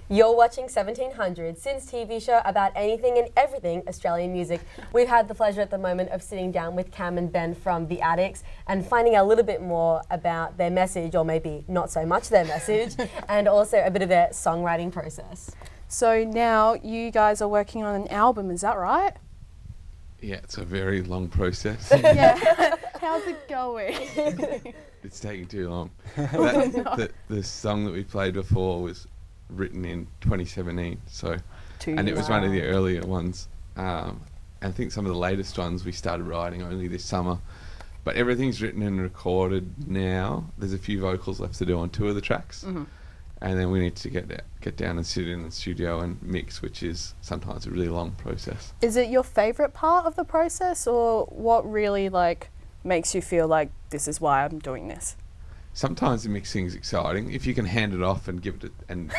You're watching 1700, Sin's TV show about anything and everything Australian music. We've had the pleasure at the moment of sitting down with Cam and Ben from The Addicts and finding out a little bit more about their message, or maybe not so much their message, and also a bit of their songwriting process. So now you guys are working on an album, is that right? Yeah, it's a very long process. Yeah. How's it going? It's taking too long. The song that we played before was written in 2017, and it was one of the earlier ones. And I think some of the latest ones we started writing only this summer. But everything's written and recorded now. There's a few vocals left to do on 2 of the tracks. Mm-hmm. And then we need to get down and sit in the studio and mix, which is sometimes a really long process. Is it your favourite part of the process, or what really makes you feel like this is why I'm doing this? Sometimes the mixing is exciting if you can hand it off and give it and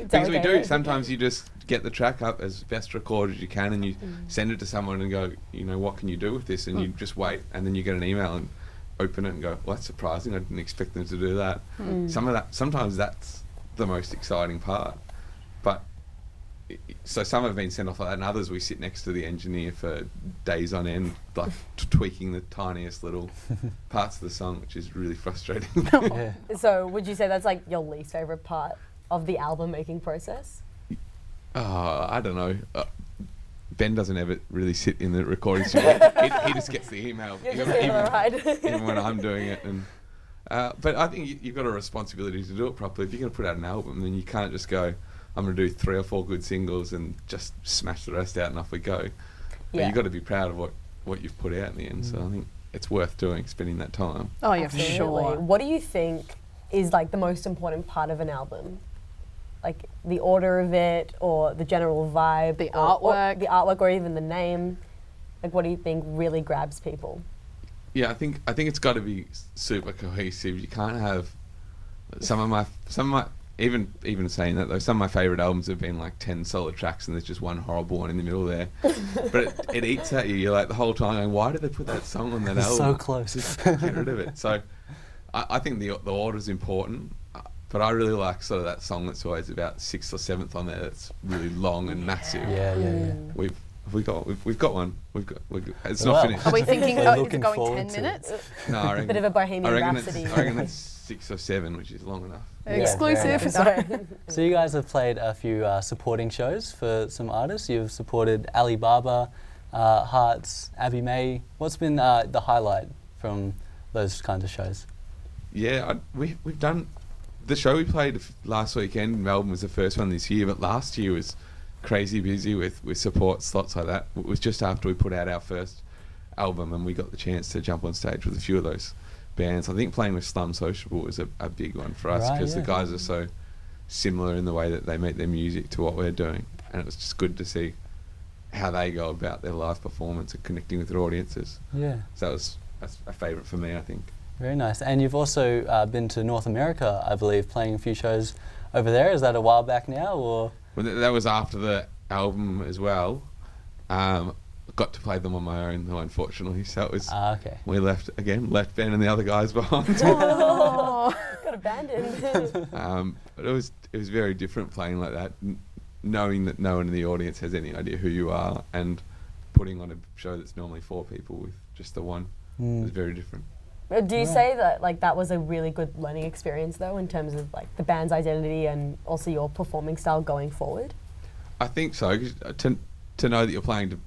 things we do. Sometimes you just get the track up as best recorded as you can, and you send it to someone and go, what can you do with this? And you just wait, and then you get an email and open it and go, well, that's surprising. I didn't expect them to do that. Sometimes that's the most exciting part. But so some have been sent off like that, and others we sit next to the engineer for days on end, tweaking the tiniest little parts of the song, which is really frustrating. Yeah. So would you say that's your least favourite part of the album making process? I don't know. Ben doesn't ever really sit in the recording studio. he just gets the email, even when I'm doing it. And but I think you've got a responsibility to do it properly. If you're going to put out an album, then you can't just go, I'm going to do 3 or 4 good singles and just smash the rest out and off we go. Yeah. You've got to be proud of what you've put out in the end. So I think it's worth spending that time. Oh yeah, for sure. What do you think is the most important part of an album? The order of it, or the general vibe, the artwork, or even the name? What do you think really grabs people? Yeah, I think it's got to be super cohesive. You can't have some of my even saying that though, some of my favourite albums have been 10 solid tracks and there's just one horrible one in the middle there. But it eats at you. You're the whole time going, why did they put that song on that album? So close. Just get rid of it. So I think the order is important. But I really like sort of that song that's always about 6th or 7th on there. That's really long and massive. Yeah. We've got one. It's not finished. Are we thinking? Is it going 10 minutes? No, I reckon. Bit of a Bohemian Rhapsody. I reckon it's 6 or 7, which is long enough. Exclusive. So you guys have played a few supporting shows for some artists. You've supported Alibaba Hearts, Abby May. What's been the highlight from those kinds of shows? Yeah, we've done. The show we played last weekend in Melbourne was the first one this year, but last year was crazy busy with support slots like that. It was just after we put out our first album and we got the chance to jump on stage with a few of those bands. I think playing with Slum Sociable was a big one for us, because the guys are so similar in the way that they make their music to what we're doing, and it was just good to see how they go about their live performance and connecting with their audiences. Yeah. So that's a favourite for me, I think. Very nice. And you've also been to North America, I believe, playing a few shows over there. Is that a while back now, or? Well, that was after the album as well. Got to play them on my own though, unfortunately. So it was. Okay. We left Ben and the other guys behind. Oh, got abandoned. But it was very different playing like that, knowing that no one in the audience has any idea who you are, and putting on a show that's normally 4 people with just the one. It was very different. Do you say that that was a really good learning experience though, in terms of the band's identity and also your performing style going forward? I think so. 'Cause to know that you're playing to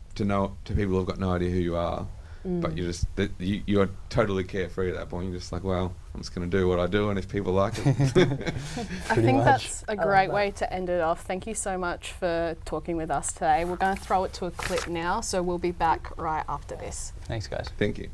people who've got no idea who you are, but you're totally carefree at that point. You're just well, I'm just going to do what I do, and if people like it. I think that's a great way to end it off. Thank you so much for talking with us today. We're going to throw it to a clip now, so we'll be back right after this. Thanks, guys. Thank you.